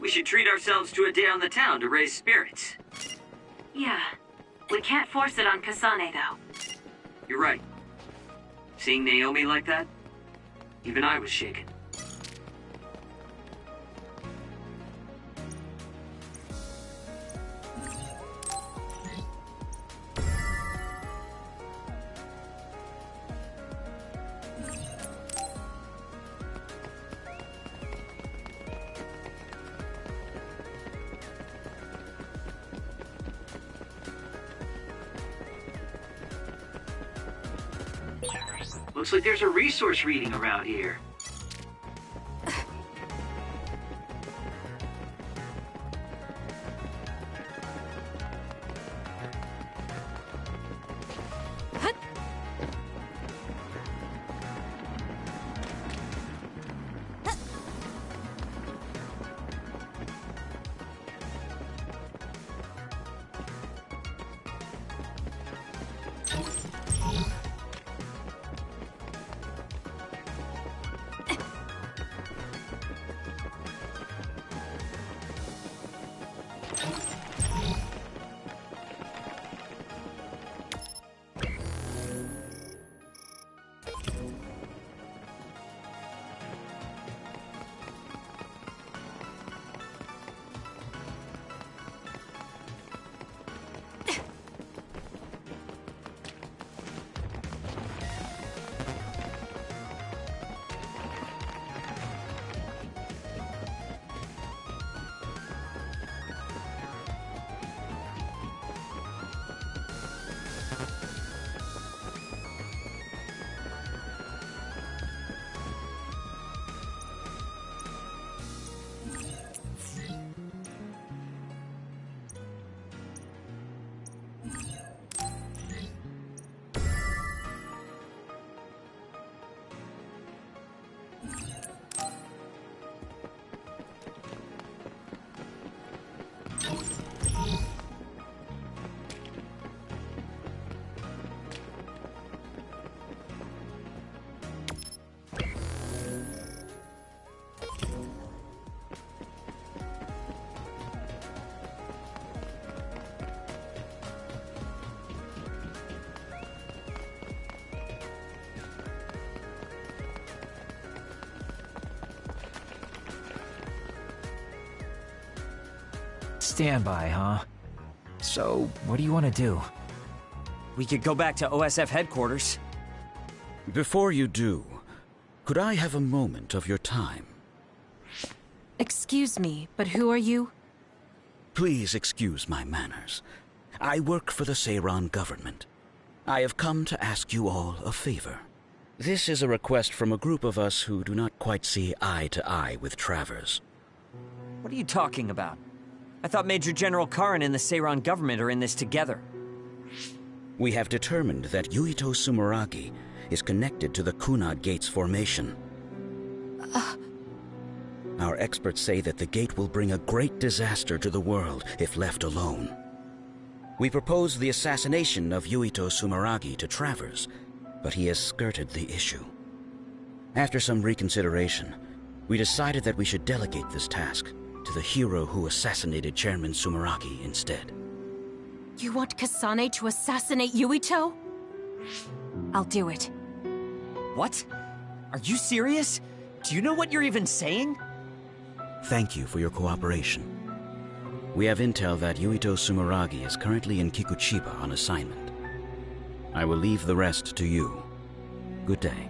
We should treat ourselves to a day on the town to raise spirits. Yeah. We can't force it on Kasane, though. You're right. Seeing Naomi like that, even I was shaken. Looks like there's a resource reading around here. Standby, huh? So, what do you want to do? We could go back to OSF headquarters. Before you do, could I have a moment of your time? Excuse me, but who are you? Please excuse my manners. I work for the Seiran government. I have come to ask you all a favor. This is a request from a group of us who do not quite see eye to eye with Travers. What are you talking about? I thought Major General Karin and the Seiran government are in this together. We have determined that Yuito Sumeragi is connected to the Kunad Gate's formation. Our experts say that the gate will bring a great disaster to the world if left alone. We proposed the assassination of Yuito Sumeragi to Travers, but he has skirted the issue. After some reconsideration, we decided that we should delegate this task to the hero who assassinated Chairman Sumeragi instead. You want Kasane to assassinate Yuito? I'll do it. What? Are you serious? Do you know what you're even saying? Thank you for your cooperation. We have intel that Yuito Sumeragi is currently in Kikuchiba on assignment. I will leave the rest to you. Good day.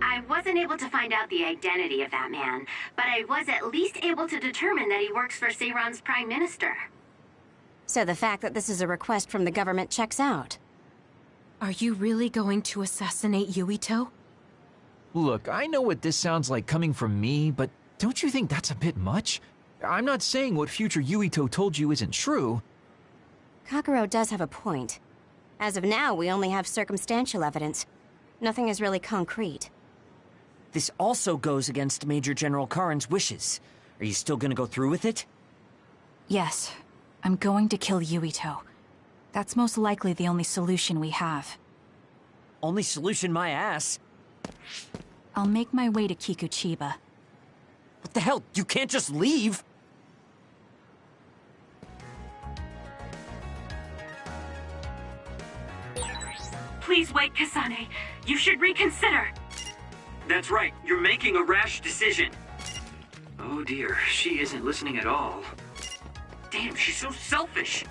I wasn't able to find out the identity of that man, but I was at least able to determine that he works for Seiran's Prime Minister. So the fact that this is a request from the government checks out. Are you really going to assassinate Yuito? Look, I know what this sounds like coming from me, but don't you think that's a bit much? I'm not saying what future Yuito told you isn't true. Kakuro does have a point. As of now, we only have circumstantial evidence. Nothing is really concrete. This also goes against Major General Karin's wishes. Are you still gonna go through with it? Yes. I'm going to kill Yuito. That's most likely the only solution we have. Only solution my ass. I'll make my way to Kikuchiba. What the hell? You can't just leave! Please wait, Kasane. You should reconsider. That's right, you're making a rash decision. Oh dear, she isn't listening at all. Damn, she's so selfish.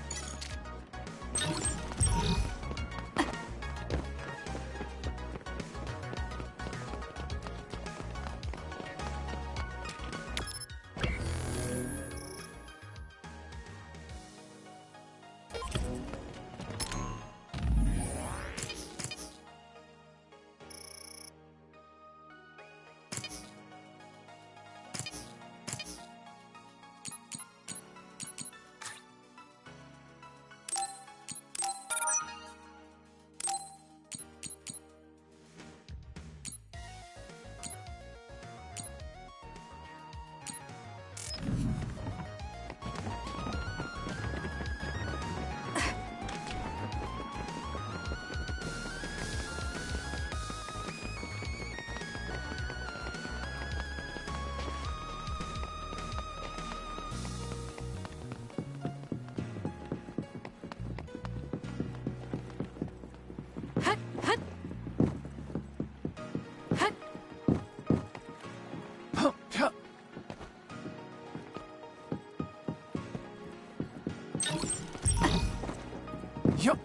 Yup.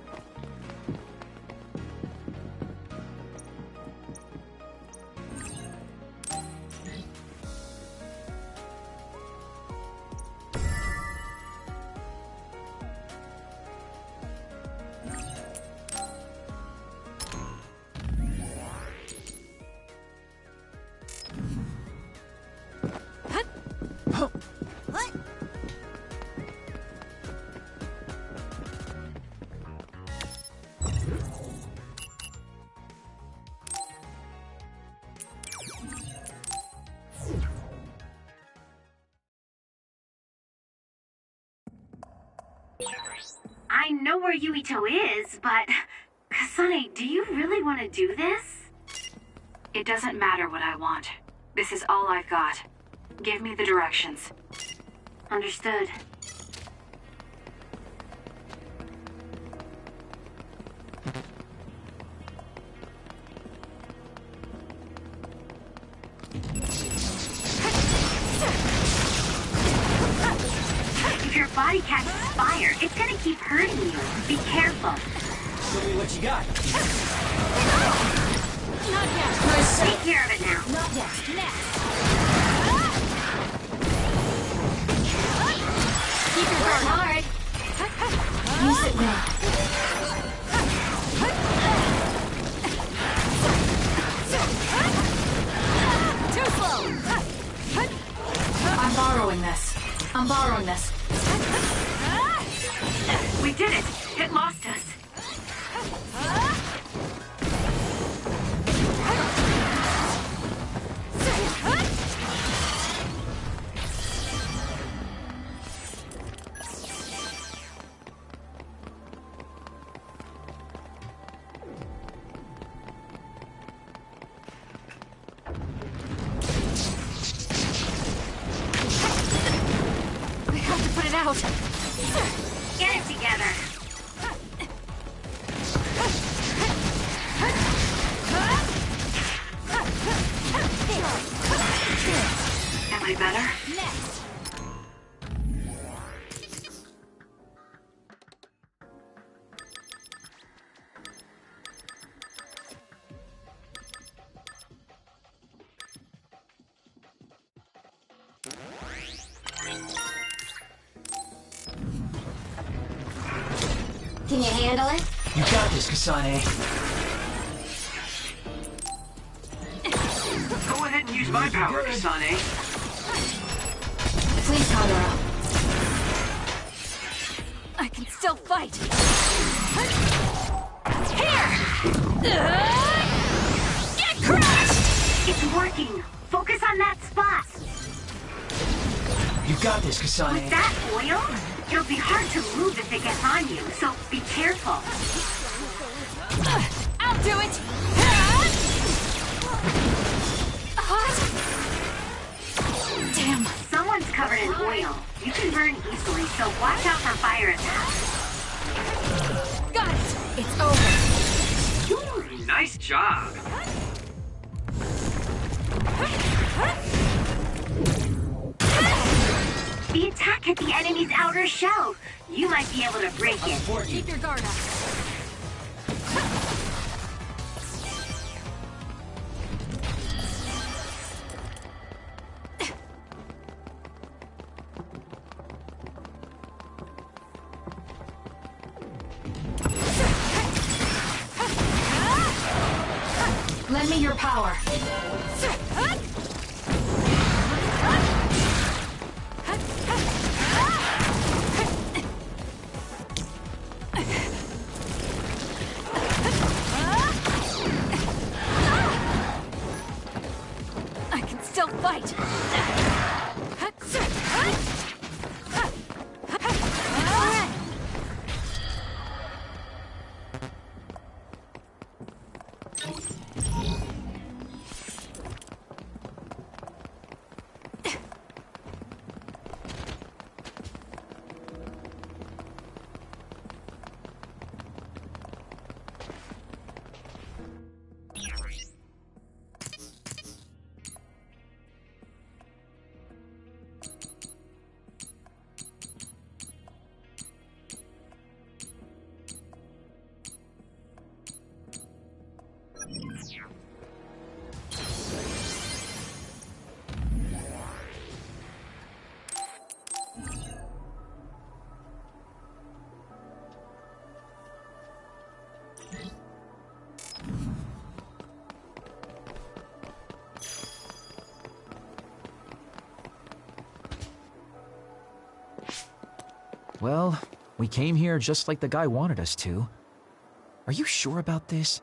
I know where Yuito is, but... Kasane, do you really want to do this? It doesn't matter what I want. This is all I've got. Give me the directions. Understood. If your body catches fire, it's gonna keep hurting you. Be careful. Show me what you got. Not yet. Take care of it now. Not yet. Next. Keep your guard hard. Use it now. Too slow. I'm borrowing this. I'm borrowing this. We did it. It lost us. We have to put it out. Get it together. Am I better? Next. Can you handle it? You got this, Kasane. Go ahead and use my power, Kasane. Please, Kagura. I can still fight. Here! Get crushed! It's working. Focus on that spot. You got this, Kasane. Was that oil? It'll be hard to move if it gets on you, so be careful. I'll do it! Hot! Damn. Someone's covered in oil. You can burn easily, so watch out for fire attacks. Got it! It's over. Ooh, nice job. The attack hit the enemy's outer shell. You might be able to break it. Keep your guard up. Lend me your power. I can still fight. Well, we came here just like the guy wanted us to. Are you sure about this?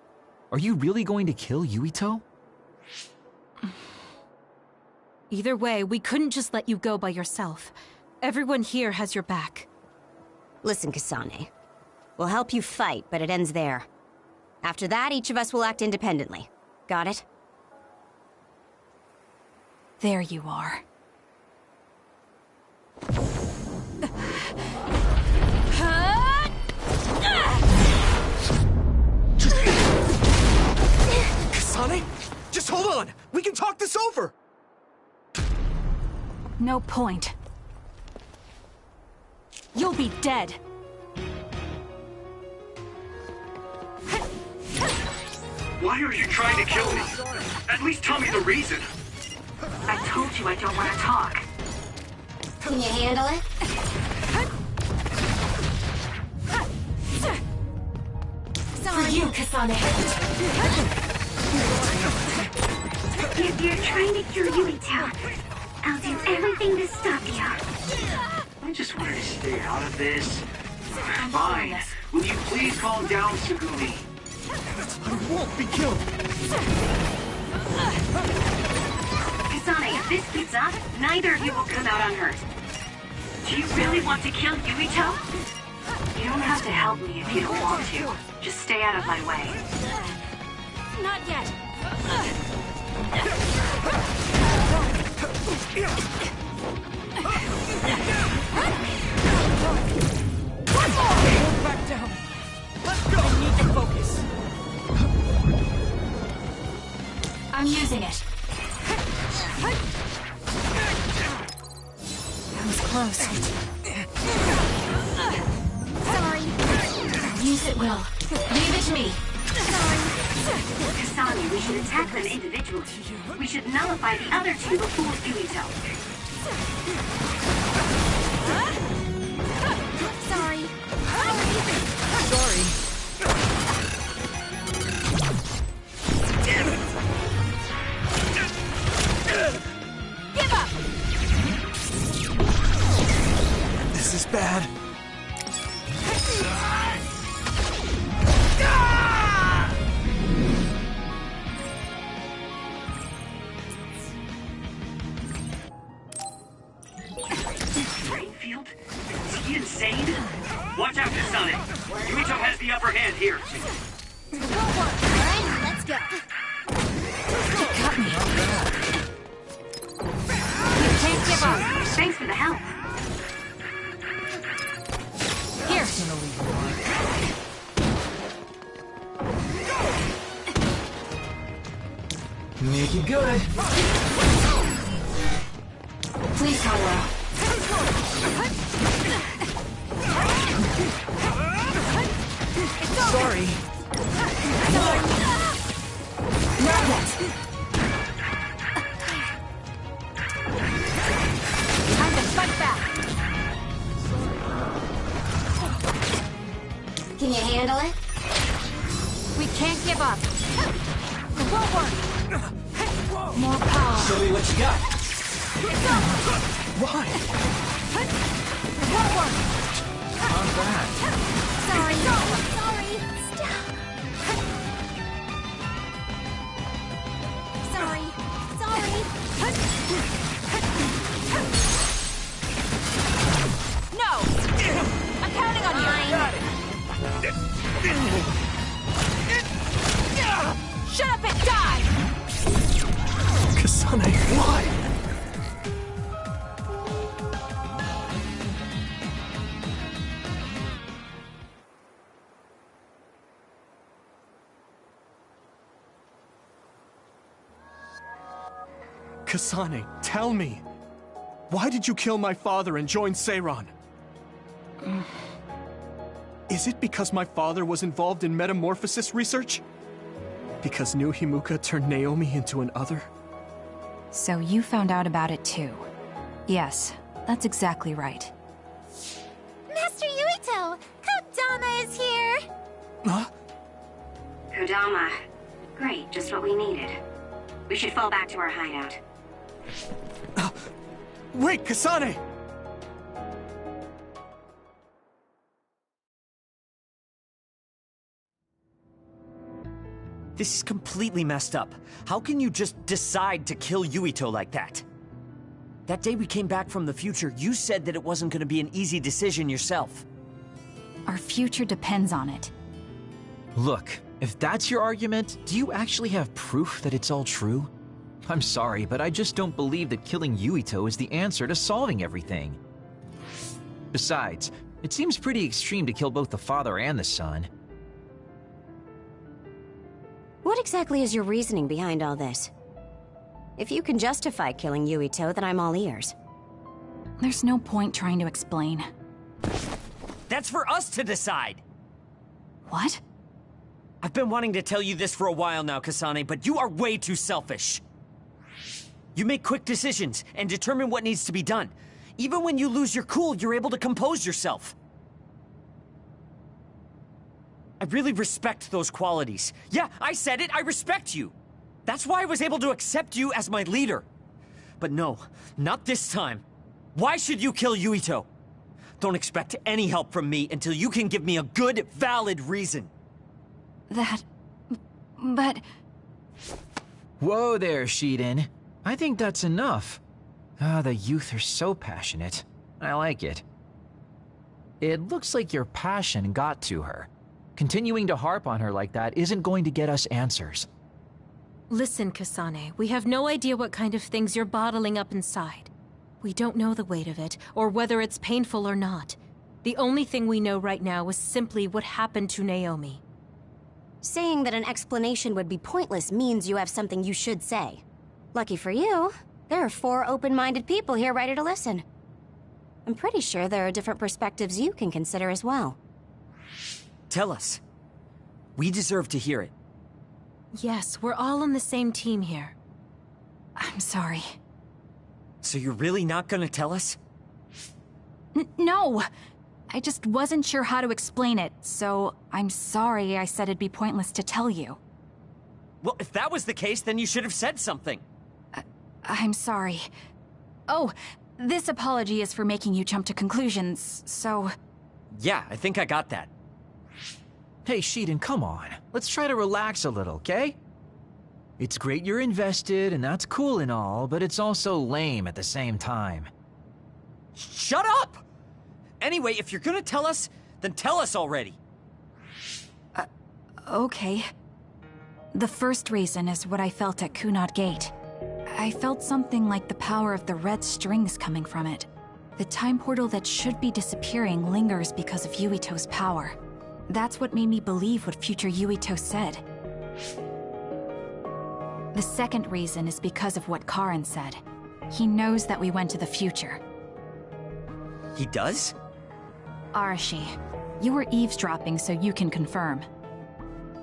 Are you really going to kill Yuito? Either way, we couldn't just let you go by yourself. Everyone here has your back. Listen, Kasane. We'll help you fight, but it ends there. After that, each of us will act independently. Got it? There you are. Kasane? Just hold on! We can talk this over! No point. You'll be dead. Why are you trying to kill me? At least tell me the reason. I told you I don't want to talk. Can you handle it? For you, Kasane. If you're trying to cure Yuito, I'll do everything to stop you. I just wanted to stay out of this. Fine. Will you please calm down, Sugumi? I won't be killed! Kasane, if this keeps up, neither of you will come out unhurt. Do you really want to kill Yuito? You don't have to help me if you don't want to. Just stay out of my way. Not yet. Hold back down. Let's go. I need to focus. I'm using it. That was close. Sorry. Use it, Will. Leave it to me. Kasane, we should attack them individually. We should nullify the other two before Yuito. Sorry. Sorry. Give up! This is bad. Rainfield? Kasane. Yuito has the upper hand here. Alright, let's go. Got me. You can't give up. Thanks for the help. Here. Make it good. Please go well. Sorry. Not yet. Time to fight back. Can you handle it? We can't give up. It won't work. More power. Show me what you got. Why? It won't work. Not bad. Sorry. Sorry. Stop. Sorry. Sorry. No! I'm counting on you! Shut up and die! Kasane, why? Kasane, tell me. Why did you kill my father and join Seiran? Is it because my father was involved in metamorphosis research? Because New Himuka turned Naomi into an other? So you found out about it too. Yes, that's exactly right. Master Yuito! Kodama is here! Huh? Kodama. Great, just what we needed. We should fall back to our hideout. Wait, Kasane! This is completely messed up. How can you just decide to kill Yuito like that? That day we came back from the future, you said that it wasn't going to be an easy decision yourself. Our future depends on it. Look, if that's your argument, do you actually have proof that it's all true? I'm sorry, but I just don't believe that killing Yuito is the answer to solving everything. Besides, it seems pretty extreme to kill both the father and the son. What exactly is your reasoning behind all this? If you can justify killing Yuito, then I'm all ears. There's no point trying to explain. That's for us to decide! What? I've been wanting to tell you this for a while now, Kasane, but you are way too selfish. You make quick decisions and determine what needs to be done. Even when you lose your cool, you're able to compose yourself. I really respect those qualities. Yeah, I said it, I respect you. That's why I was able to accept you as my leader. But no, not this time. Why should you kill Yuito? Don't expect any help from me until you can give me a good, valid reason. But... Whoa there, Shiden. I think that's enough. The youth are so passionate. I like it. It looks like your passion got to her. Continuing to harp on her like that isn't going to get us answers. Listen, Kasane, we have no idea what kind of things you're bottling up inside. We don't know the weight of it, or whether it's painful or not. The only thing we know right now is simply what happened to Naomi. Saying that an explanation would be pointless means you have something you should say. Lucky for you, there are 4 open-minded people here ready to listen. I'm pretty sure there are different perspectives you can consider as well. Tell us. We deserve to hear it. Yes, we're all on the same team here. I'm sorry. So you're really not gonna tell us? No! I just wasn't sure how to explain it, so I'm sorry I said it'd be pointless to tell you. Well, if that was the case, then you should have said something. I'm sorry. Oh, this apology is for making you jump to conclusions, so... Yeah, I think I got that. Hey, Shiden, come on. Let's try to relax a little, okay? It's great you're invested, and that's cool and all, but it's also lame at the same time. Shut up! Anyway, if you're gonna tell us, Then tell us already! Okay. The first reason is what I felt at Kunad Gate. I felt something like the power of the red strings coming from it. The time portal that should be disappearing lingers because of Yuito's power. That's what made me believe what future Yuito said. The second reason is because of what Karin said. He knows that we went to the future. He does? Arashi, you were eavesdropping so you can confirm.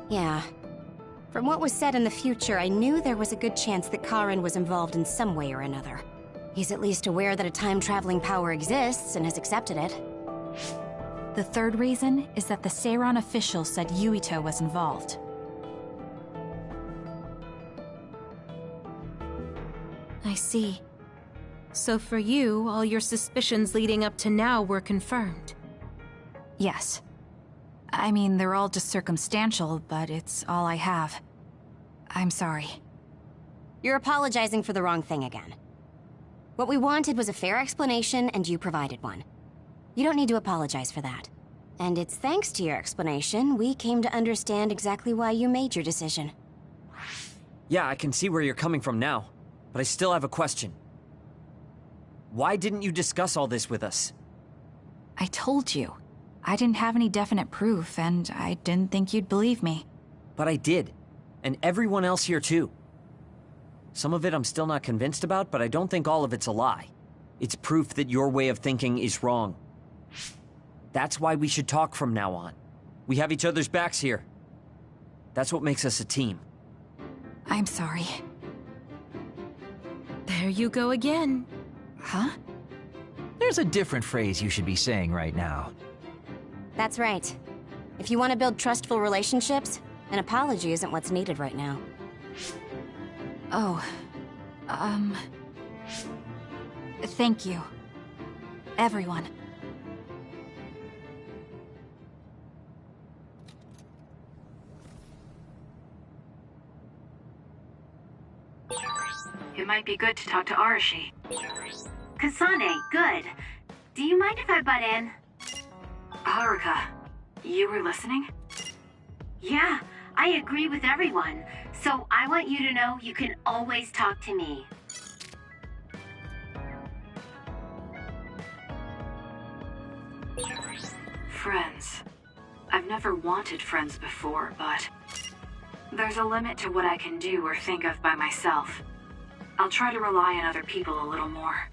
Yeah. From what was said in the future, I knew there was a good chance that Karin was involved in some way or another. He's at least aware that a time-traveling power exists and has accepted it. The third reason is that the Seiran official said Yuito was involved. I see. So for you, all your suspicions leading up to now were confirmed. Yes. I mean, they're all just circumstantial, but it's all I have. I'm sorry. You're apologizing for the wrong thing again. What we wanted was a fair explanation, and you provided one. You don't need to apologize for that. And it's thanks to your explanation, we came to understand exactly why you made your decision. Yeah, I can see where you're coming from now, but I still have a question. Why didn't you discuss all this with us? I told you. I didn't have any definite proof, and I didn't think you'd believe me. But I did. And everyone else here too. Some of it I'm still not convinced about, but I don't think all of it's a lie. It's proof that your way of thinking is wrong. That's why we should talk from now on. We have each other's backs here. That's what makes us a team. I'm sorry. There you go again. Huh? There's a different phrase you should be saying right now. That's right. If you want to build trustful relationships, an apology isn't what's needed right now. Oh, thank you. Everyone. It might be good to talk to Arashi. Kasane, good. Do you mind if I butt in? Haruka, you were listening? Yeah, I agree with everyone. So I want you to know you can always talk to me. Friends. I've never wanted friends before, but there's a limit to what I can do or think of by myself. I'll try to rely on other people a little more.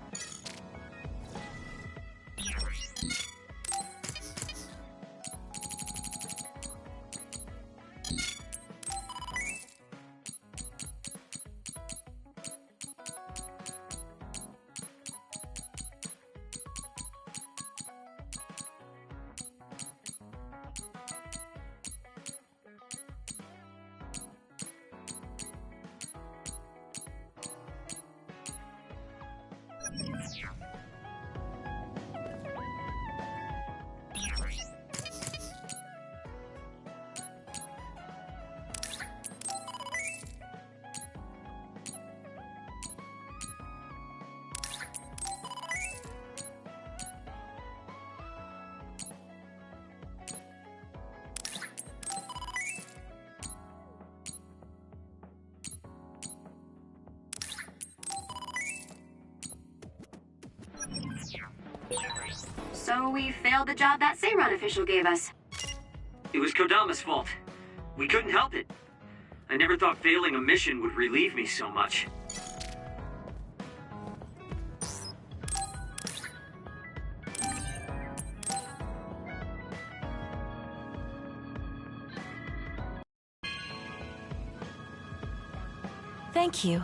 So we failed the job that Seiran official gave us. It was Kodama's fault. We couldn't help it. I never thought failing a mission would relieve me so much. Thank you.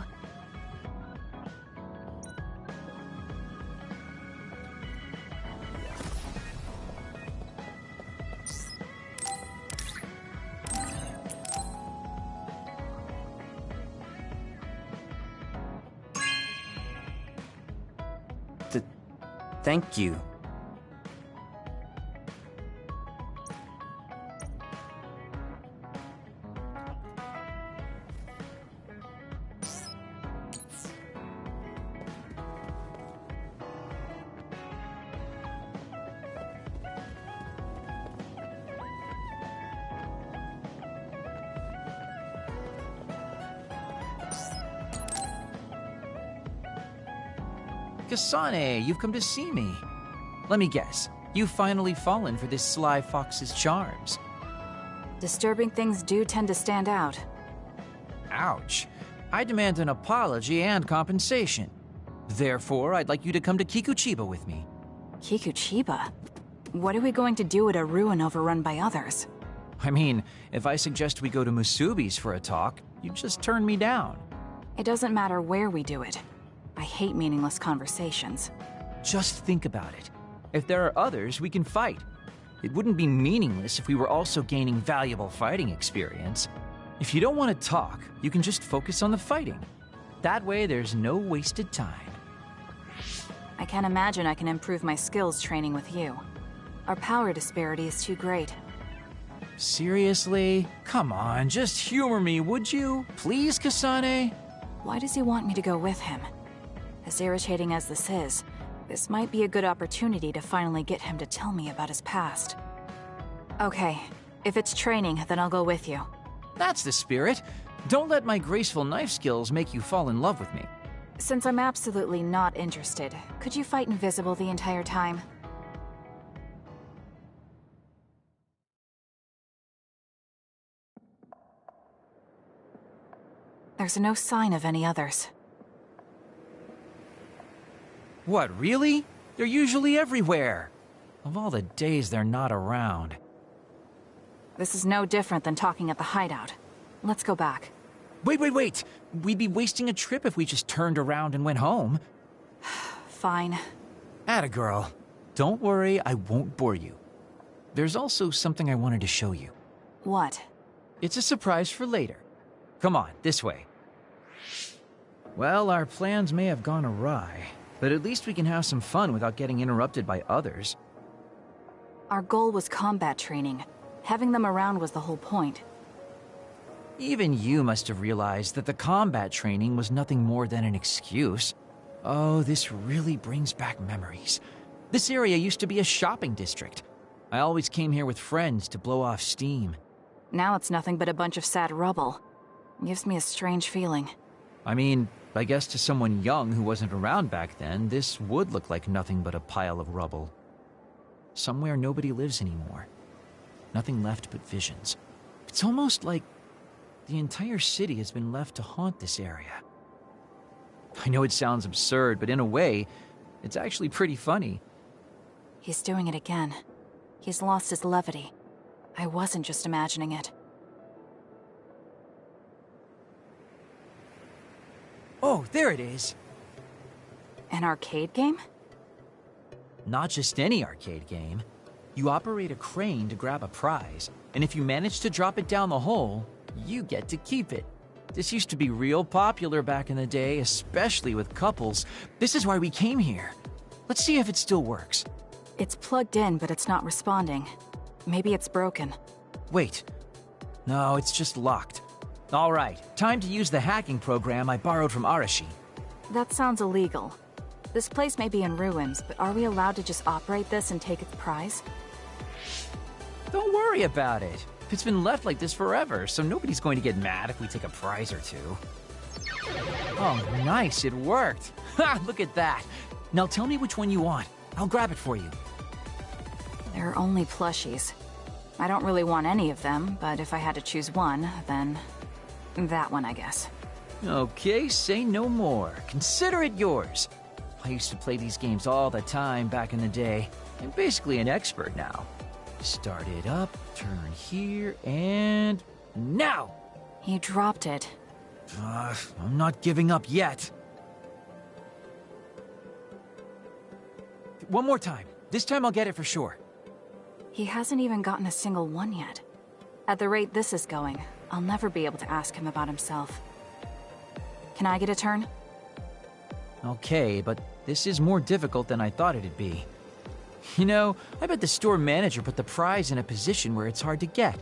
Thank you. Kasane, you've come to see me. Let me guess, you've finally fallen for this sly fox's charms. Disturbing things do tend to stand out. Ouch. I demand an apology and compensation. Therefore, I'd like you to come to Kikuchiba with me. Kikuchiba? What are we going to do at a ruin overrun by others? I mean, if I suggest we go to Musubi's for a talk, you'd just turn me down. It doesn't matter where we do it. I hate meaningless conversations. Just think about it. If there are others, we can fight. It wouldn't be meaningless if we were also gaining valuable fighting experience. If you don't want to talk, you can just focus on the fighting. That way, there's no wasted time. I can't imagine I can improve my skills training with you. Our power disparity is too great. Seriously? Come on, just humor me, would you? Please, Kasane? Why does he want me to go with him? As irritating as this is, this might be a good opportunity to finally get him to tell me about his past. Okay, if it's training, then I'll go with you. That's the spirit. Don't let my graceful knife skills make you fall in love with me. Since I'm absolutely not interested, could you fight invisible the entire time? There's no sign of any others. What, really? They're usually everywhere. Of all the days they're not around. This is no different than talking at the hideout. Let's go back. Wait! We'd be wasting a trip if we just turned around and went home. Fine. Atta girl. Don't worry, I won't bore you. There's also something I wanted to show you. What? It's a surprise for later. Come on, this way. Well, our plans may have gone awry, but at least we can have some fun without getting interrupted by others. Our goal was combat training. Having them around was the whole point. Even you must have realized that the combat training was nothing more than an excuse. Oh, this really brings back memories. This area used to be a shopping district. I always came here with friends to blow off steam. Now it's nothing but a bunch of sad rubble. Gives me a strange feeling. I mean, I guess to someone young who wasn't around back then, this would look like nothing but a pile of rubble. Somewhere nobody lives anymore. Nothing left but visions. It's almost like the entire city has been left to haunt this area. I know it sounds absurd, but in a way, it's actually pretty funny. He's doing it again. He's lost his levity. I wasn't just imagining it. Oh, there it is. An arcade game? Not just any arcade game. You operate a crane to grab a prize, and if you manage to drop it down the hole, you get to keep it. This used to be real popular back in the day, especially with couples. This is why we came here. Let's see if it still works. It's plugged in, but it's not responding. Maybe it's broken. Wait. No, it's just locked. All right, time to use the hacking program I borrowed from Arashi. That sounds illegal. This place may be in ruins, but are we allowed to just operate this and take its prize? Don't worry about it. It's been left like this forever, so nobody's going to get mad if we take a prize or two. Oh, nice, it worked. Ha, look at that. Now tell me which one you want. I'll grab it for you. There are only plushies. I don't really want any of them, but if I had to choose one, then that one, I guess. Okay, say no more. Consider it yours. I used to play these games all the time back in the day. I'm basically an expert now. Start it up, turn here, and now! You dropped it. I'm not giving up yet. One more time. This time I'll get it for sure. He hasn't even gotten a single one yet. At the rate this is going, I'll never be able to ask him about himself. Can I get a turn? Okay, but this is more difficult than I thought it'd be. You know, I bet the store manager put the prize in a position where it's hard to get.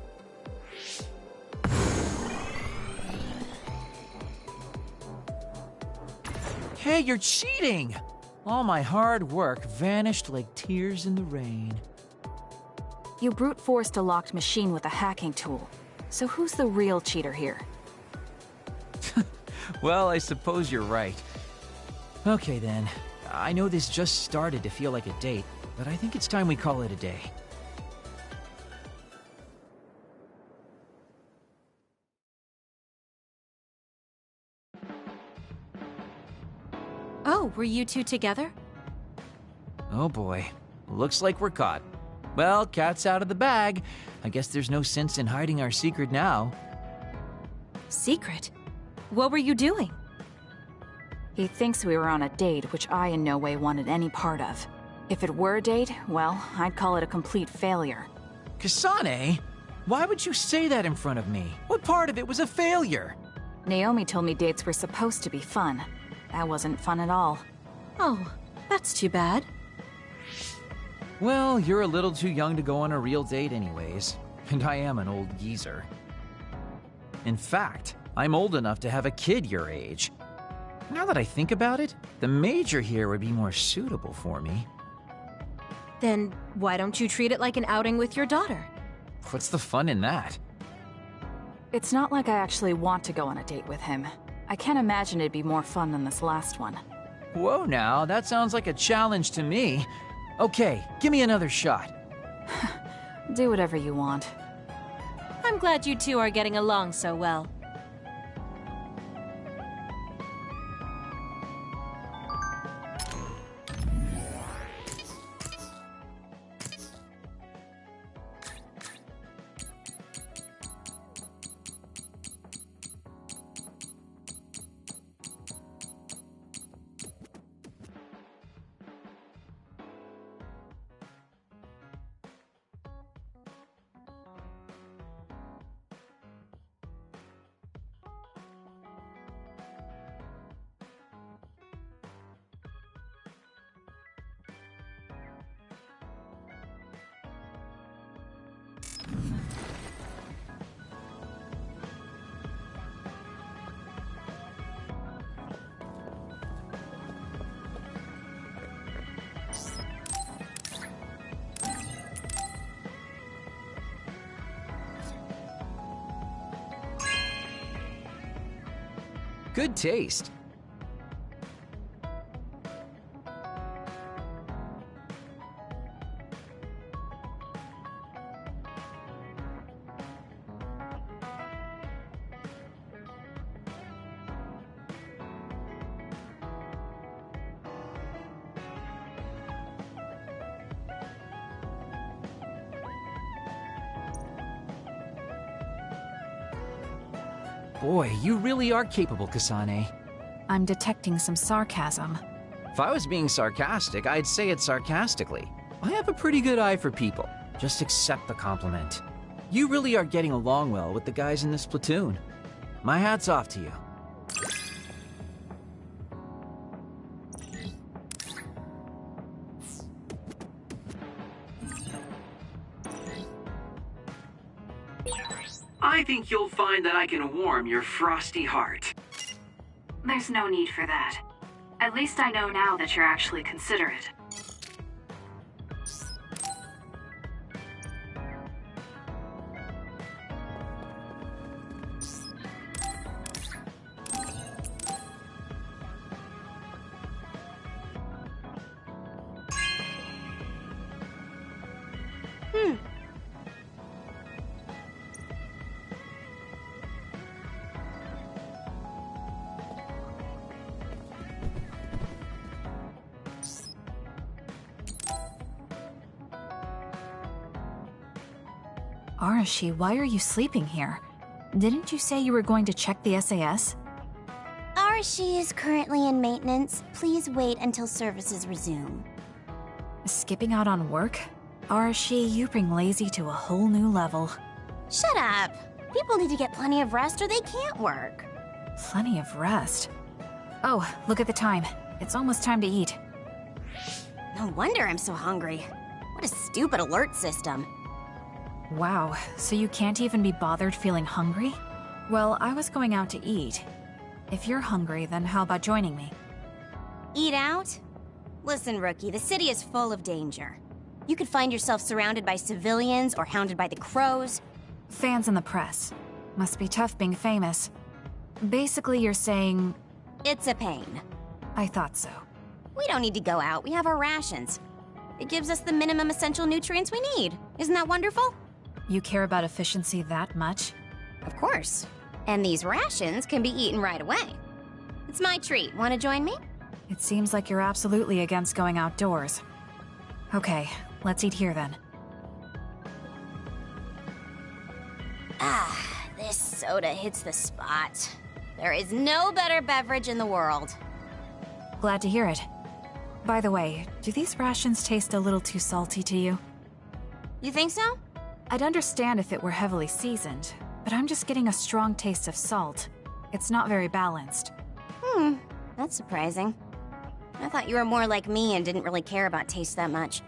Hey, you're cheating! All my hard work vanished like tears in the rain. You brute forced a locked machine with a hacking tool. So who's the real cheater here? Well, I suppose you're right. Okay then, I know this just started to feel like a date, but I think it's time we call it a day. Oh, were you two together? Oh boy, looks like we're caught. Well, cat's out of the bag. I guess there's no sense in hiding our secret now. Secret? What were you doing? He thinks we were on a date, which I in no way wanted any part of. If it were a date, well, I'd call it a complete failure. Kasane? Why would you say that in front of me? What part of it was a failure? Naomi told me dates were supposed to be fun. That wasn't fun at all. Oh, that's too bad. Well, you're a little too young to go on a real date anyways, and I am an old geezer. In fact, I'm old enough to have a kid your age. Now that I think about it, the major here would be more suitable for me. Then why don't you treat it like an outing with your daughter? What's the fun in that? It's not like I actually want to go on a date with him. I can't imagine it'd be more fun than this last one. Whoa now, that sounds like a challenge to me. Okay, give me another shot. Do whatever you want. I'm glad you two are getting along so well. Good taste. Boy, you really are capable, Kasane. I'm detecting some sarcasm. If I was being sarcastic, I'd say it sarcastically. I have a pretty good eye for people. Just accept the compliment. You really are getting along well with the guys in this platoon. My hat's off to you. I think you'll find that I can warm your frosty heart. There's no need for that. At least I know now that you're actually considerate. Arashi, why are you sleeping here? Didn't you say you were going to check the SAS? Arashi is currently in maintenance. Please wait until services resume. Skipping out on work? Arashi, you bring lazy to a whole new level. Shut up! People need to get plenty of rest or they can't work. Plenty of rest? Oh, look at the time. It's almost time to eat. No wonder I'm so hungry. What a stupid alert system. Wow, so you can't even be bothered feeling hungry? Well, I was going out to eat. If you're hungry, then how about joining me? Eat out? Listen, Rookie, the city is full of danger. You could find yourself surrounded by civilians or hounded by the crows. Fans in the press. Must be tough being famous. Basically, you're saying... It's a pain. I thought so. We don't need to go out. We have our rations. It gives us the minimum essential nutrients we need. Isn't that wonderful? You care about efficiency that much? Of course. And these rations can be eaten right away. It's my treat. Want to join me? It seems like you're absolutely against going outdoors. Okay, let's eat here then. Ah, this soda hits the spot. There is no better beverage in the world. Glad to hear it. By the way, do these rations taste a little too salty to you? You think so? I'd understand if it were heavily seasoned, but I'm just getting a strong taste of salt. It's not very balanced. That's surprising. I thought you were more like me and didn't really care about taste that much.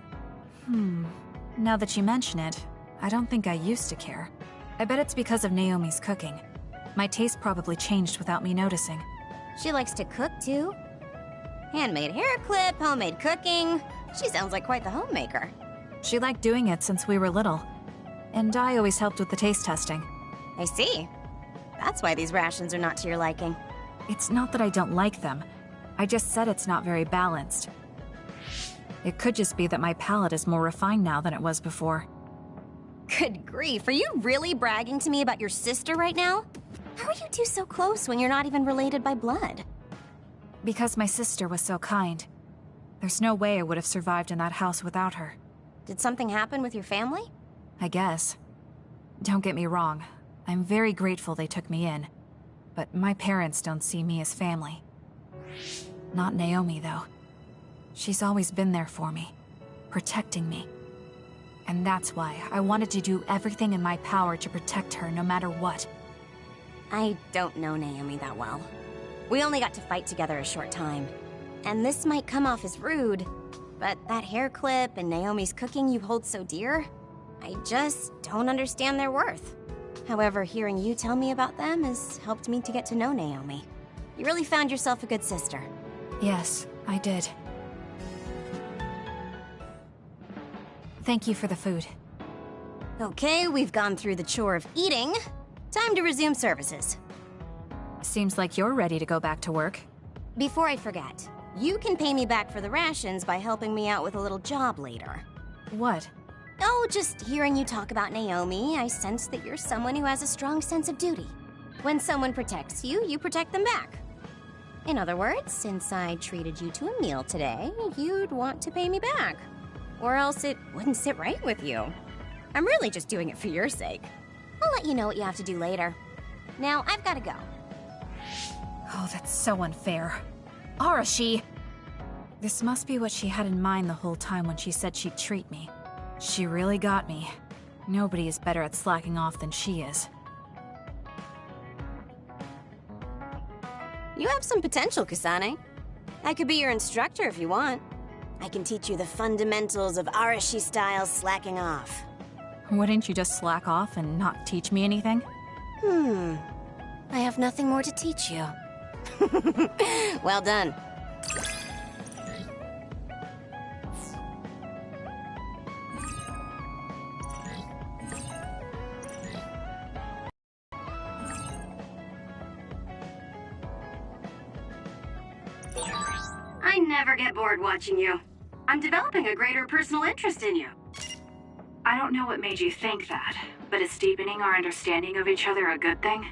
Now that you mention it, I don't think I used to care. I bet it's because of Naomi's cooking. My taste probably changed without me noticing. She likes to cook, too. Handmade hair clip, homemade cooking. She sounds like quite the homemaker. She liked doing it since we were little. And I always helped with the taste testing. I see. That's why these rations are not to your liking. It's not that I don't like them. I just said it's not very balanced. It could just be that my palate is more refined now than it was before. Good grief, are you really bragging to me about your sister right now? How are you two so close when you're not even related by blood? Because my sister was so kind. There's no way I would have survived in that house without her. Did something happen with your family? I guess. Don't get me wrong. I'm very grateful they took me in. But my parents don't see me as family. Not Naomi, though. She's always been there for me, protecting me. And that's why I wanted to do everything in my power to protect her no matter what. I don't know Naomi that well. We only got to fight together a short time. And this might come off as rude, but that hair clip and Naomi's cooking you hold so dear, I just don't understand their worth. However, hearing you tell me about them has helped me to get to know Naomi. You really found yourself a good sister. Yes, I did. Thank you for the food. Okay, we've gone through the chore of eating. Time to resume services. Seems like you're ready to go back to work. Before I forget, you can pay me back for the rations by helping me out with a little job later. What? Oh, just hearing you talk about Naomi, I sense that you're someone who has a strong sense of duty. When someone protects you, you protect them back. In other words, since I treated you to a meal today, you'd want to pay me back. Or else it wouldn't sit right with you. I'm really just doing it for your sake. I'll let you know what you have to do later. Now, I've got to go. Oh, that's so unfair. Arashi! This must be what she had in mind the whole time when she said she'd treat me. She really got me. Nobody is better at slacking off than she is. You have some potential, Kasane. I could be your instructor if you want. I can teach you the fundamentals of Arashi-style slacking off. Wouldn't you just slack off and not teach me anything? I have nothing more to teach you. Well done. I never get bored watching you. I'm developing a greater personal interest in you. I don't know what made you think that, but is deepening our understanding of each other a good thing?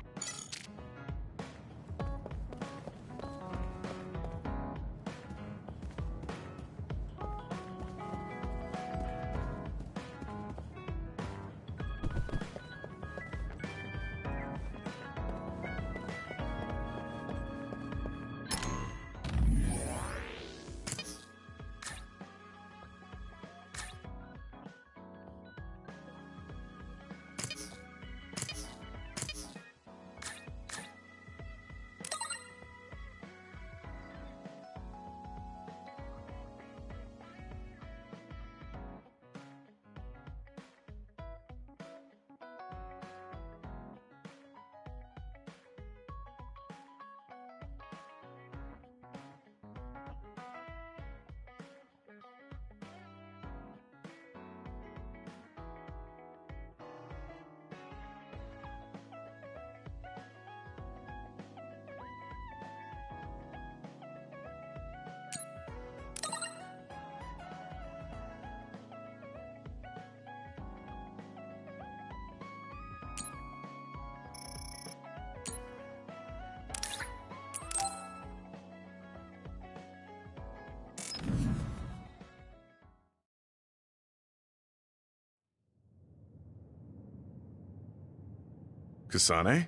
Kasane?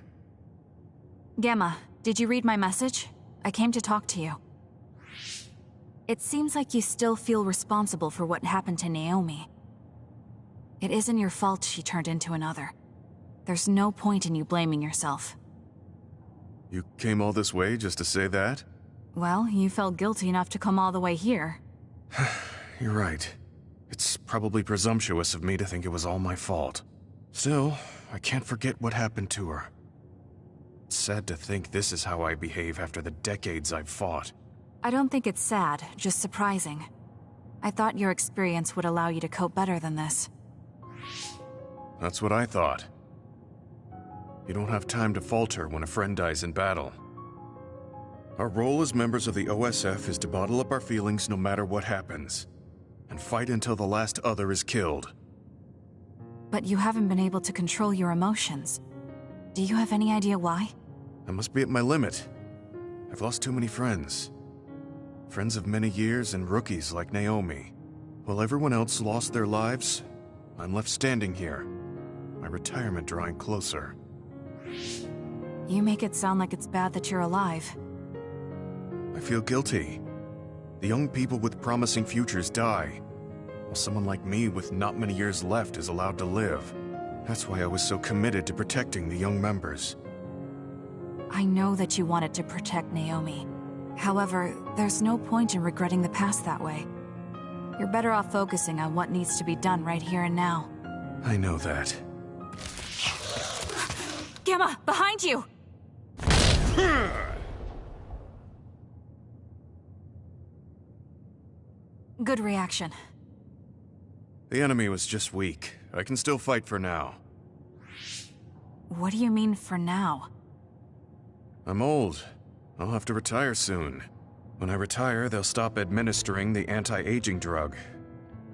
Gamma, did you read my message? I came to talk to you. It seems like you still feel responsible for what happened to Naomi. It isn't your fault she turned into another. There's no point in you blaming yourself. You came all this way just to say that? Well, you felt guilty enough to come all the way here. You're right. It's probably presumptuous of me to think it was all my fault. Still, I can't forget what happened to her. It's sad to think this is how I behave after the decades I've fought. I don't think it's sad, just surprising. I thought your experience would allow you to cope better than this. That's what I thought. You don't have time to falter when a friend dies in battle. Our role as members of the OSF is to bottle up our feelings no matter what happens, and fight until the last other is killed. But you haven't been able to control your emotions. Do you have any idea why? I must be at my limit. I've lost too many friends. Friends of many years and rookies like Naomi. While everyone else lost their lives, I'm left standing here, my retirement drawing closer. You make it sound like it's bad that you're alive. I feel guilty. The young people with promising futures die, while someone like me with not many years left is allowed to live. That's why I was so committed to protecting the young members. I know that you wanted to protect Naomi. However, there's no point in regretting the past that way. You're better off focusing on what needs to be done right here and now. I know that. Gamma, behind you! Good reaction. The enemy was just weak. I can still fight for now. What do you mean for now? I'm old. I'll have to retire soon. When I retire, they'll stop administering the anti-aging drug.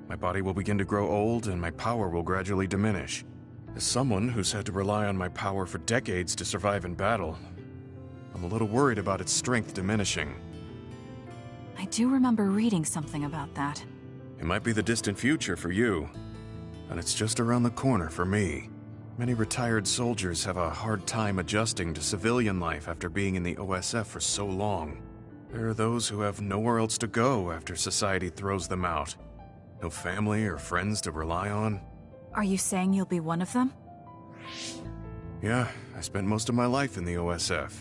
My body will begin to grow old and my power will gradually diminish. As someone who's had to rely on my power for decades to survive in battle, I'm a little worried about its strength diminishing. I do remember reading something about that. It might be the distant future for you, and it's just around the corner for me. Many retired soldiers have a hard time adjusting to civilian life after being in the OSF for so long. There are those who have nowhere else to go after society throws them out. No family or friends to rely on. Are you saying you'll be one of them? Yeah, I spent most of my life in the OSF.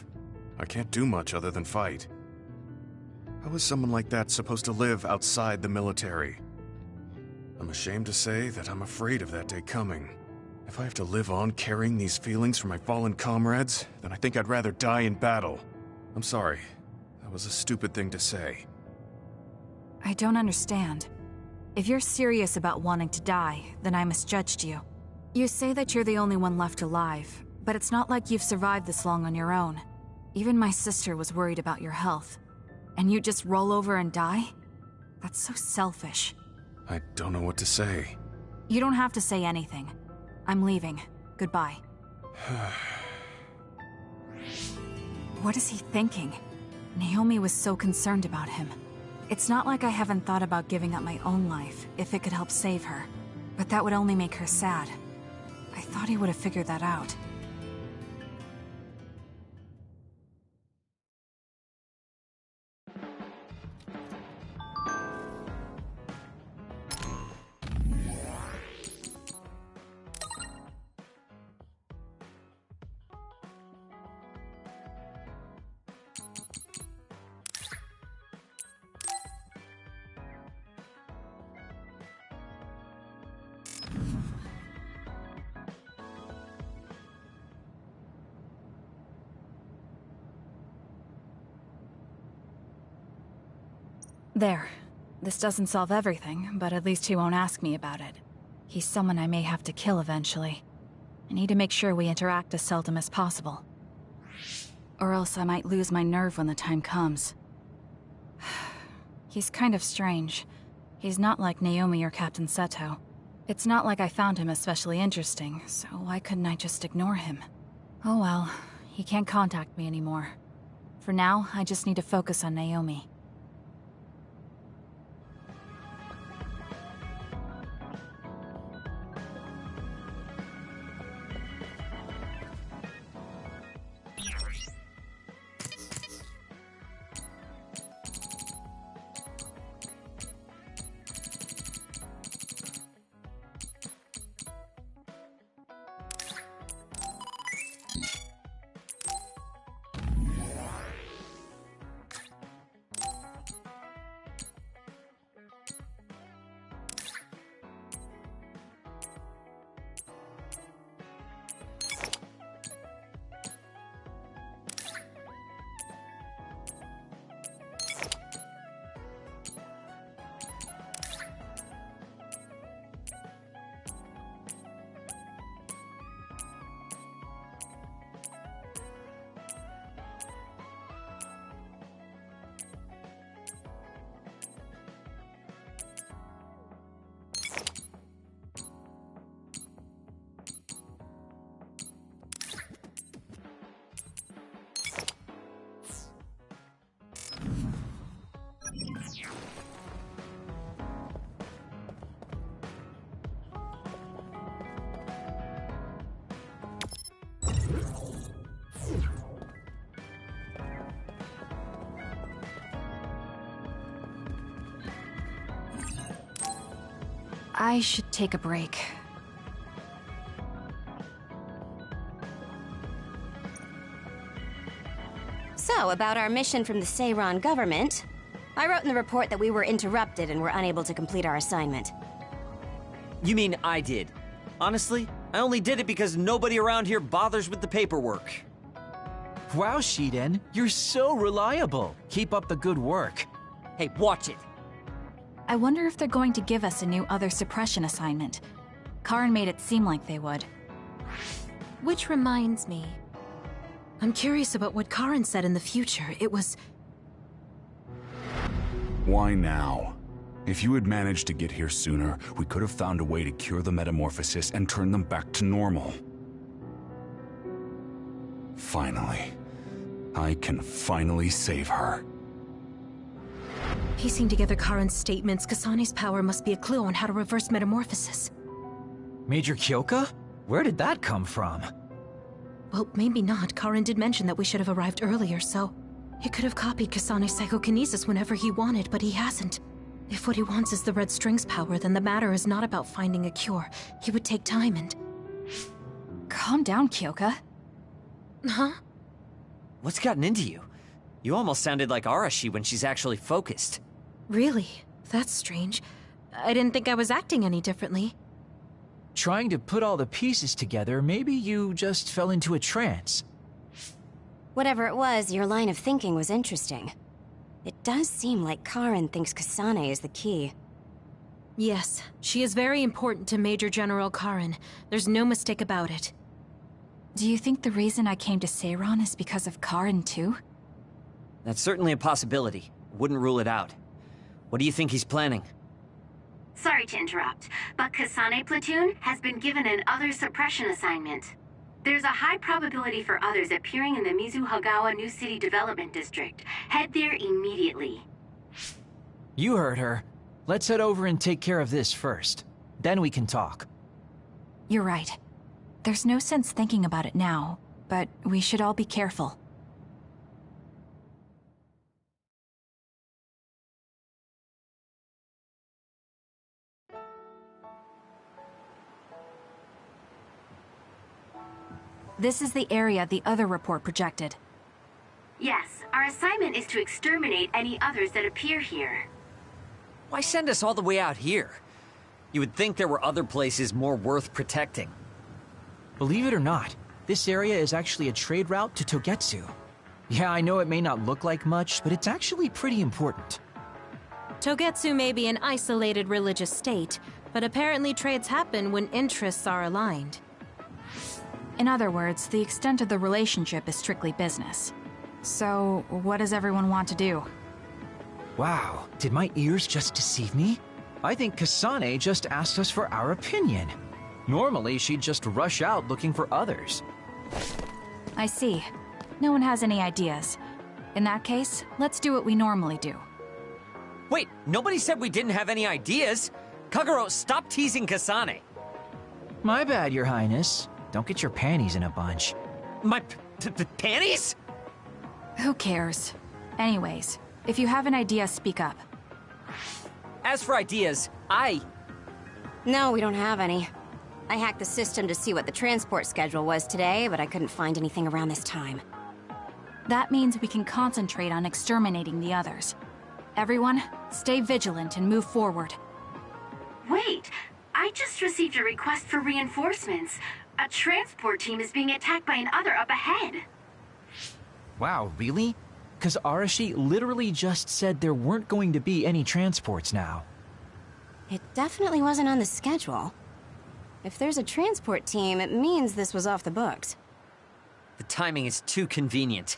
I can't do much other than fight. How is someone like that supposed to live outside the military? I'm ashamed to say that I'm afraid of that day coming. If I have to live on carrying these feelings for my fallen comrades, then I think I'd rather die in battle. I'm sorry. That was a stupid thing to say. I don't understand. If you're serious about wanting to die, then I misjudged you. You say that you're the only one left alive, but it's not like you've survived this long on your own. Even my sister was worried about your health. And you just roll over and die? That's so selfish. I don't know what to say. You don't have to say anything. I'm leaving. Goodbye. What is he thinking? Naomi was so concerned about him. It's not like I haven't thought about giving up my own life, if it could help save her. But that would only make her sad. I thought he would have figured that out. There. This doesn't solve everything, but at least he won't ask me about it. He's someone I may have to kill eventually. I need to make sure we interact as seldom as possible. Or else I might lose my nerve when the time comes. He's kind of strange. He's not like Naomi or Captain Seto. It's not like I found him especially interesting, so why couldn't I just ignore him? Oh well, he can't contact me anymore. For now, I just need to focus on Naomi. I should take a break. So, about our mission from the Seiran government, I wrote in the report that we were interrupted and were unable to complete our assignment. You mean I did? Honestly, I only did it because nobody around here bothers with the paperwork. Wow, Shiden, you're so reliable. Keep up the good work. Hey, watch it. I wonder if they're going to give us a new other suppression assignment. Karin made it seem like they would. Which reminds me, I'm curious about what Karin said in the future. It was... Why now? If you had managed to get here sooner, we could have found a way to cure the metamorphosis and turn them back to normal. Finally. I can finally save her. Piecing together Karin's statements, Kasane's power must be a clue on how to reverse metamorphosis. Major Kyoka? Where did that come from? Well, maybe not. Karin did mention that we should have arrived earlier, so... He could have copied Kasane's psychokinesis whenever he wanted, but he hasn't. If what he wants is the Red String's power, then the matter is not about finding a cure. He would take time and... Calm down, Kyoka. Huh? What's gotten into you? You almost sounded like Arashi when she's actually focused. Really? That's strange. I didn't think I was acting any differently. Trying to put all the pieces together, maybe you just fell into a trance. Whatever it was, your line of thinking was interesting. It does seem like Karin thinks Kasane is the key. Yes, she is very important to Major General Karin. There's no mistake about it. Do you think the reason I came to Seiran is because of Karin too? That's certainly a possibility. Wouldn't rule it out. What do you think he's planning? Sorry to interrupt, but Kasane Platoon has been given an other suppression assignment. There's a high probability for others appearing in the Mizuhagawa New City Development District. Head there immediately. You heard her. Let's head over and take care of this first. Then we can talk. You're right. There's no sense thinking about it now, but we should all be careful. This is the area the other report projected. Yes, our assignment is to exterminate any others that appear here. Why send us all the way out here? You would think there were other places more worth protecting. Believe it or not, this area is actually a trade route to Togetsu. Yeah, I know it may not look like much, but it's actually pretty important. Togetsu may be an isolated religious state, but apparently trades happen when interests are aligned. In other words, the extent of the relationship is strictly business. So, what does everyone want to do? Wow, did my ears just deceive me? I think Kasane just asked us for our opinion. Normally, she'd just rush out looking for others. I see. No one has any ideas. In that case, let's do what we normally do. Wait, nobody said we didn't have any ideas! Kagero, stop teasing Kasane! My bad, Your Highness. Don't get your panties in a bunch. My panties? Who cares? Anyways, if you have an idea, speak up. As for ideas, No, we don't have any. I hacked the system to see what the transport schedule was today, but I couldn't find anything around this time. That means we can concentrate on exterminating the others. Everyone, stay vigilant and move forward. Wait, I just received a request for reinforcements. A transport team is being attacked by an other up ahead. Wow, really? Because Arashi literally just said there weren't going to be any transports now. It definitely wasn't on the schedule. If there's a transport team, it means this was off the books. The timing is too convenient.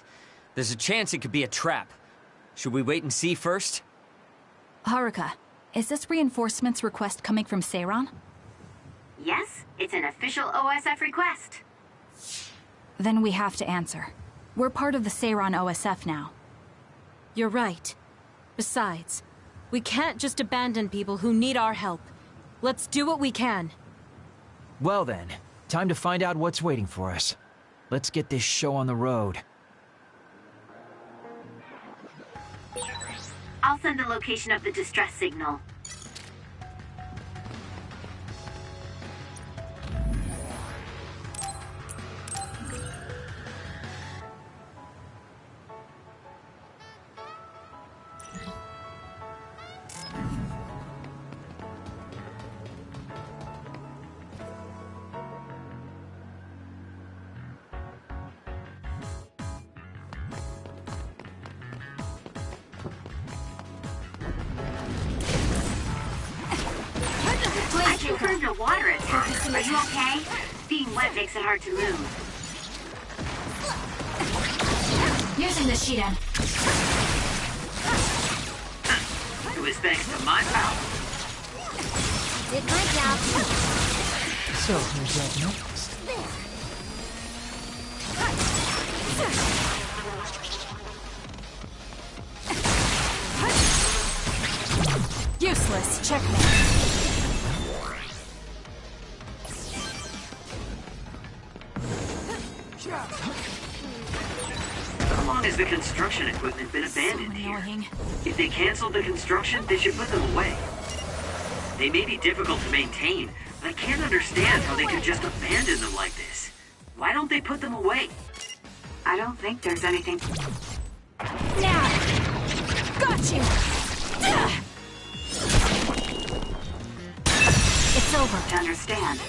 There's a chance it could be a trap. Should we wait and see first? Haruka, is this reinforcements request coming from Seiran? Yes, it's an official OSF request. Then we have to answer. We're part of the Seiran OSF now. You're right. Besides, we can't just abandon people who need our help. Let's do what we can. Well then, time to find out what's waiting for us. Let's get this show on the road. I'll send the location of the distress signal. wasn't a water attack. Are you okay? Being wet makes it hard to move. Using the Shiden. It was thanks to my power. Did my job. So, who's up next? Useless. Checkmate. How long has the construction equipment been abandoned here? If they canceled the construction, they should put them away. They may be difficult to maintain, but I can't understand how they could just abandon them like this. Why don't they put them away? I don't think there's anything. Now! Got you! It's over. To understand.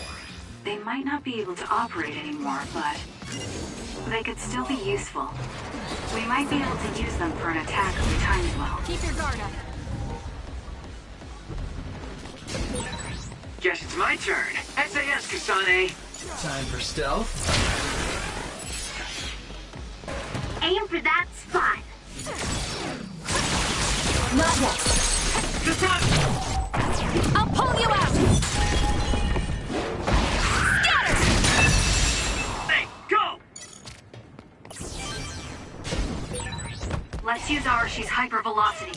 They might not be able to operate anymore, but they could still be useful. We might be able to use them for an attack if we time it well. Keep your guard up. Guess it's my turn. SAS, Kasane. Time for stealth. Aim for that spot. Not yet. Kasane! I'll pull you out! Scatter! Hey, go! Let's use Arashi's hypervelocity.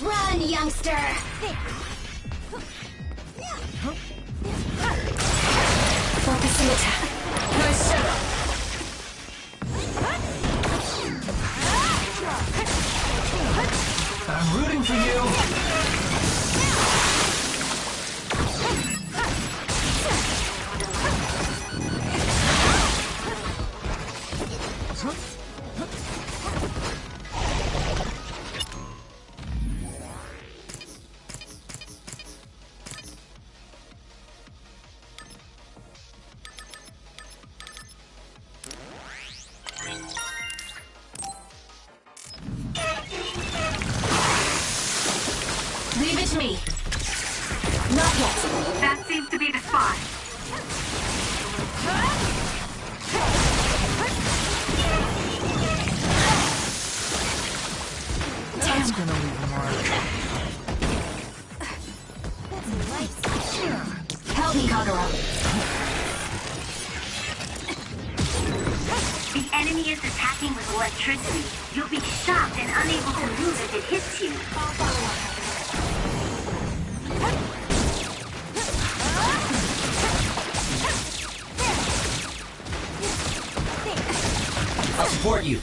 Run, youngster! Focusing attack. Nice setup. I'm rooting for you. Leave it to me. Not yet. That seems to be the spot. That's gonna leave a mark. Help me, Kagura. The enemy is attacking with electricity. You'll be shocked and unable to move if it hits you. I'll support you.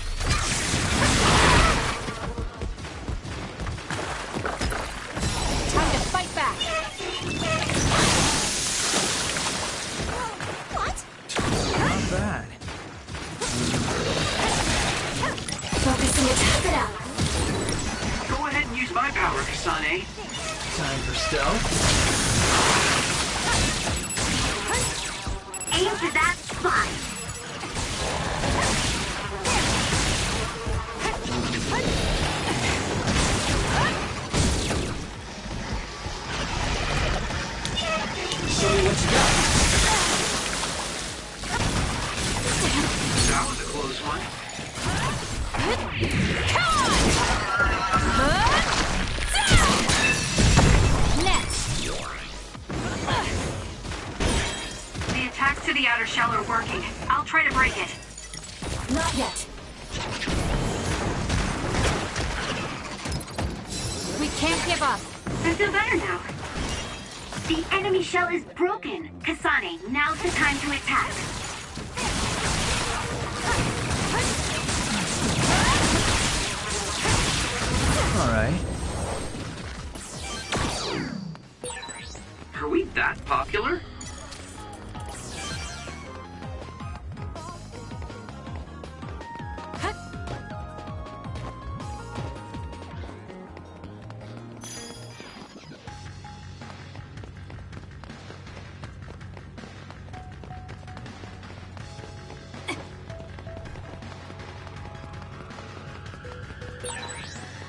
Time to fight back. What? Not bad. Focusing attack. It up. Go ahead and use my power, Kasane. Time for stealth. Aim for that spot. Show me what you got. That was a close one. Next. The attacks to the outer shell are working. I'll try to break it. Not yet. We can't give up. I feel better now. The enemy shell is broken. Kasane, now's the time to attack. All right. Are we that popular?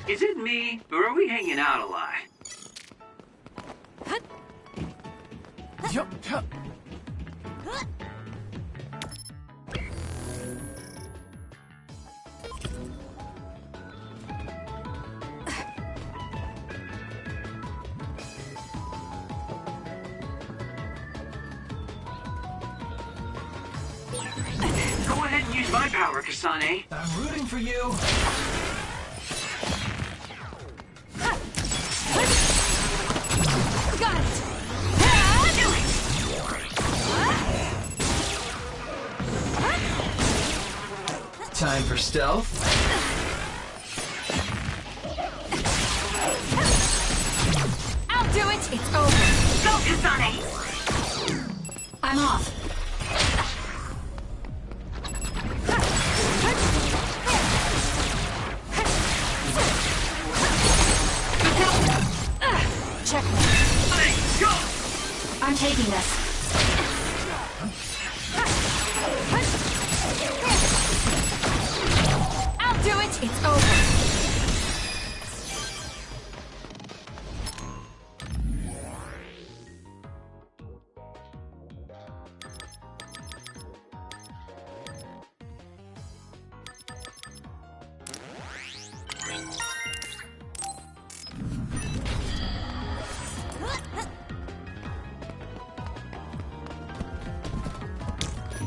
Is it me, or are we hanging out a lot? Yup. Go ahead and use my power, Kasane. I'm rooting for you. Got it! Do it! Time for stealth. I'll do it! It's over. Go, Kasane! I'm off. Checkmate. Hey, go! I'm taking this. I'll do it! It's over.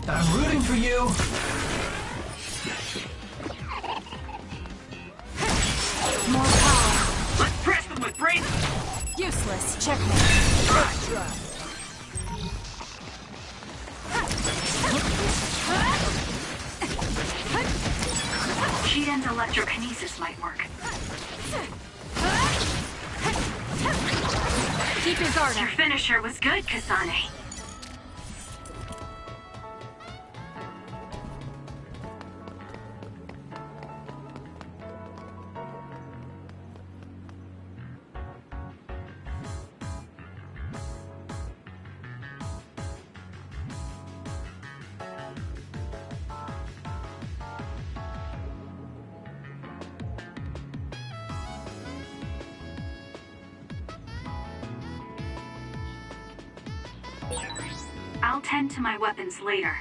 I'm rooting for you. More power. Let's press them with brains! Useless. Checkmate. Shiden's electrokinesis might work. Keep your guard Your up. finisher was good, Kasane. I'll tend to my weapons later.